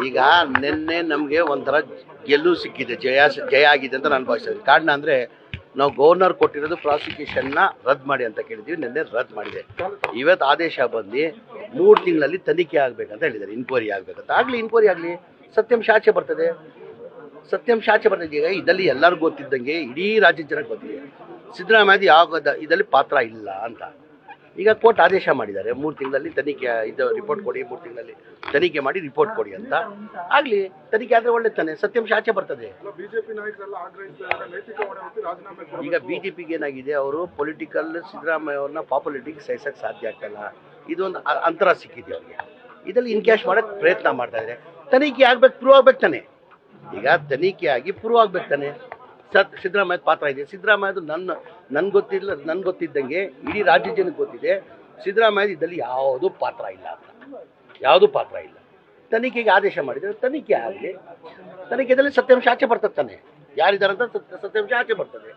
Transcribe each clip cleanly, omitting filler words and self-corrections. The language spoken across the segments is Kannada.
ಈಗ ನಿನ್ನೆ ನಮಗೆ ಒಂಥರ ಗೆಲುವು ಸಿಕ್ಕಿದೆ, ಜಯ ಆಗಿದೆ ಅಂತ ನಾನು ಭಾವಿಸ್ತೀನಿ. ಕಾರಣ ಅಂದರೆ ನಾವು ಗವರ್ನರ್ ಕೊಟ್ಟಿರೋದು ಪ್ರಾಸಿಕ್ಯೂಷನ್ನ ರದ್ದು ಮಾಡಿ ಅಂತ ಕೇಳಿದ್ದೀವಿ, ನಿನ್ನೆ ರದ್ದು ಮಾಡಿದೆ. ಇವತ್ತು ಆದೇಶ ಬಂದು 3 ತಿಂಗಳಲ್ಲಿ ತನಿಖೆ ಆಗಬೇಕಂತ ಹೇಳಿದ್ದಾರೆ, ಇನ್ಕ್ವೈರಿ ಆಗಬೇಕಂತ. ಆಗಲಿ, ಇನ್ಕ್ವೈರಿ ಆಗಲಿ, ಸತ್ಯಾಂಶ ಆಚೆ ಬರ್ತದೆ. ಈಗ ಇದರಲ್ಲಿ ಎಲ್ಲರಿಗೂ ಗೊತ್ತಿದ್ದಂಗೆ ಇಡೀ ರಾಜ್ಯದ ಜನಕ್ಕೆ ಗೊತ್ತಿದೆ ಸಿದ್ದರಾಮಯ್ಯ ಯಾವ ಇದರಲ್ಲಿ ಪಾತ್ರ ಇಲ್ಲ ಅಂತ. ಈಗ ಕೋರ್ಟ್ ಆದೇಶ ಮಾಡಿದ್ದಾರೆ 3 ತಿಂಗಳಲ್ಲಿ ತನಿಖೆ ಇದು ರಿಪೋರ್ಟ್ ಕೊಡಿ, 3 ತಿಂಗಳಲ್ಲಿ ತನಿಖೆ ಮಾಡಿ ರಿಪೋರ್ಟ್ ಕೊಡಿ ಅಂತ. ಆಗಲಿ, ತನಿಖೆ ಆದರೆ ಒಳ್ಳೆ ತಾನೆ, ಸತ್ಯಾಂಶ ಆಚೆ ಬರ್ತದೆ. ಈಗ ಬಿಜೆಪಿಗೆ ಏನಾಗಿದೆ, ಅವರು ಪೊಲಿಟಿಕಲ್ ಸಿದ್ದರಾಮಯ್ಯ ಅವ್ರನ್ನ ಪಾಪ್ಯುಲಿಟಿಗೆ ಸಹಿಸಕ್ಕೆ ಸಾಧ್ಯ ಆಗ್ತಲ್ಲ, ಇದೊಂದು ಅಂತರ ಸಿಕ್ಕಿದೆ ಅವ್ರಿಗೆ. ಇದರಲ್ಲಿ ಇನ್ಕ್ಯಾಶ್ ಮಾಡೋಕ್ಕೆ ಪ್ರಯತ್ನ ಮಾಡ್ತಾ ಇದ್ದಾರೆ. ತನಿಖೆ ಆಗ್ಬೇಕು, ಪ್ರೂವ್ ಆಗ್ಬೇಕು ತಾನೆ. ಈಗ ತನಿಖೆ ಆಗಿ ಪ್ರೂವ್ ಆಗ್ಬೇಕು ತಾನೆ. ಸಿದ್ದರಾಮಯ್ಯ ಪಾತ್ರ ಇದೆ. ಸಿದ್ದರಾಮಯ್ಯದು ನನ್ಗೆ ಗೊತ್ತಿದ್ದಂಗೆ ಇಡೀ ರಾಜ್ಯ ಜನಕ್ಕೆ ಗೊತ್ತಿದೆ ಸಿದ್ದರಾಮಯ್ಯ ಇದರಲ್ಲಿ ಯಾವುದೂ ಪಾತ್ರ ಇಲ್ಲ ಅಂತ. ತನಿಖೆಗೆ ಆದೇಶ ಮಾಡಿದರೆ ತನಿಖೆ ಆಗಲಿ, ತನಿಖೆಯಲ್ಲಿ ಸತ್ಯಾಂಶ ಆಚೆ ಬರ್ತದೆ ತಾನೆ, ಯಾರಿದ್ದಾರೆ ಅಂತ ಸತ್ಯಾಂಶ ಆಚೆ ಬರ್ತದೆ.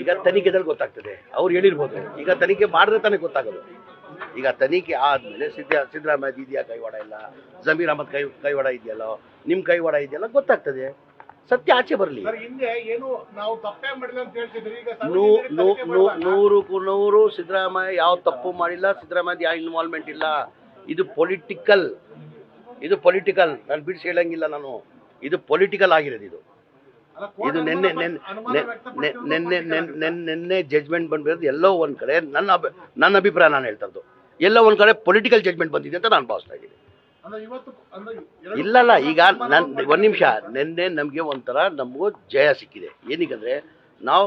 ಈಗ ತನಿಖೆದಲ್ಲಿ ಗೊತ್ತಾಗ್ತದೆ, ಅವ್ರು ಹೇಳಿರ್ಬೋದು. ಈಗ ತನಿಖೆ ಮಾಡಿದ್ರೆ ತಾನೇ ಗೊತ್ತಾಗೋದು. ಈಗ ತನಿಖೆ ಆದಮೇಲೆ ಸಿದ್ದರಾಮಯ್ಯ ಇದೆಯಾ ಕೈವಾಡ ಇಲ್ಲ, ಜಮೀರ್ ಅಹಮದ್ ಕೈವಾಡ ಇದೆಯಲ್ಲೋ, ನಿಮ್ಮ ಕೈವಾಡ ಇದೆಯಲ್ಲ, ಗೊತ್ತಾಗ್ತದೆ. ಸತ್ಯ ಆಚೆ ಬರಲಿ. 100% ಸಿದ್ದರಾಮಯ್ಯ ಯಾವ ತಪ್ಪು ಮಾಡಿಲ್ಲ, ಸಿದ್ದರಾಮಯ್ಯ ಯಾವ ಇನ್ವಾಲ್ವ್ಮೆಂಟ್ ಇಲ್ಲ. ಇದು ಪೊಲಿಟಿಕಲ್. ನಾನು ಬಿಡಿಸಿ ಹೇಳಂಗಿಲ್ಲ ನಾನು. ಇದು ಪೊಲಿಟಿಕಲ್ ಆಗಿರೋದು. ಇದು ನಿನ್ನೆ ಜಡ್ಜ್ಮೆಂಟ್ ಬಂದಿರೋದು ಎಲ್ಲೋ ಒಂದು ಕಡೆ, ನನ್ನ ಅಭಿಪ್ರಾಯ ನಾನು ಹೇಳ್ತಾ ಇರೋದು, ಎಲ್ಲೋ ಒಂದು ಕಡೆ ಪೊಲಿಟಿಕಲ್ ಜಡ್ಜ್ಮೆಂಟ್ ಬಂದಿದೆ ಅಂತ ನಾನು ಭಾವಿಸ್ತಾ ಇದ್ದೀನಿ. ಇಲ್ಲ, ಈಗ ಒಂದು ನಿಮಿಷ, ನಿನ್ನೆ ನಮಗೆ ಒಂಥರ ನಮಗೂ ಜಯ ಸಿಕ್ಕಿದೆ. ಏನಕ್ಕಂದರೆ ನಾವು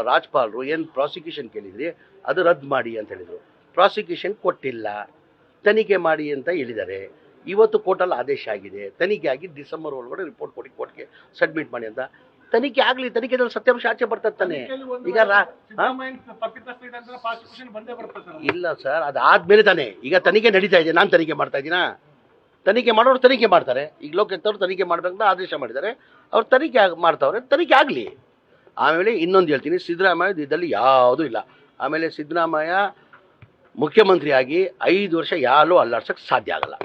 ರಾಜ್ಪಾಲರು ಏನು ಪ್ರಾಸಿಕ್ಯೂಷನ್ ಕೇಳಿದ್ರಿ ಅದು ರದ್ದು ಮಾಡಿ ಅಂತ ಹೇಳಿದರು. ಪ್ರಾಸಿಕ್ಯೂಷನ್ ಕೊಟ್ಟಿಲ್ಲ, ತನಿಖೆ ಮಾಡಿ ಅಂತ ಹೇಳಿದ್ದಾರೆ. ಇವತ್ತು ಕೋರ್ಟಲ್ಲಿ ಆದೇಶ ಆಗಿದೆ, ತನಿಖೆ ಆಗಿ ಡಿಸೆಂಬರ್ ಒಳಗಡೆ ರಿಪೋರ್ಟ್ ಕೊಡಿ, ಕೋರ್ಟ್ಗೆ ಸಬ್ಮಿಟ್ ಮಾಡಿ ಅಂತ. ತನಿಖೆ ಆಗಲಿ, ತನಿಖೆದಲ್ಲಿ ಸತ್ಯಾಂಶ ಆಚೆ ಬರ್ತದೆ ತಾನೆ. ಈಗ ಇಲ್ಲ ಸರ್, ಅದಾದ್ಮೇಲೆ ತಾನೆ. ಈಗ ತನಿಖೆ ನಡೀತಾ ಇದೆ, ನಾನು ತನಿಖೆ ಮಾಡ್ತಾ ಇದ್ದೀನಾ? ತನಿಖೆ ಮಾಡೋರು ತನಿಖೆ ಮಾಡ್ತಾರೆ. ಈಗ ಲೋಕಾಯುಕ್ತವ್ರು ತನಿಖೆ ಮಾಡಬೇಕಂತ ಆದೇಶ ಮಾಡಿದ್ದಾರೆ, ಅವ್ರು ತನಿಖೆ ಮಾಡ್ತಾವ್ರೆ, ತನಿಖೆ ಆಗಲಿ. ಆಮೇಲೆ ಇನ್ನೊಂದು ಹೇಳ್ತೀನಿ, ಸಿದ್ದರಾಮಯ್ಯ ಇದರಲ್ಲಿ ಯಾವುದೂ ಇಲ್ಲ. ಆಮೇಲೆ ಸಿದ್ದರಾಮಯ್ಯ ಮುಖ್ಯಮಂತ್ರಿಯಾಗಿ 5 ವರ್ಷ ಯಾರೂ ಅಲ್ಲಾಡ್ಸೋಕ್ಕೆ ಸಾಧ್ಯ ಆಗಲ್ಲ.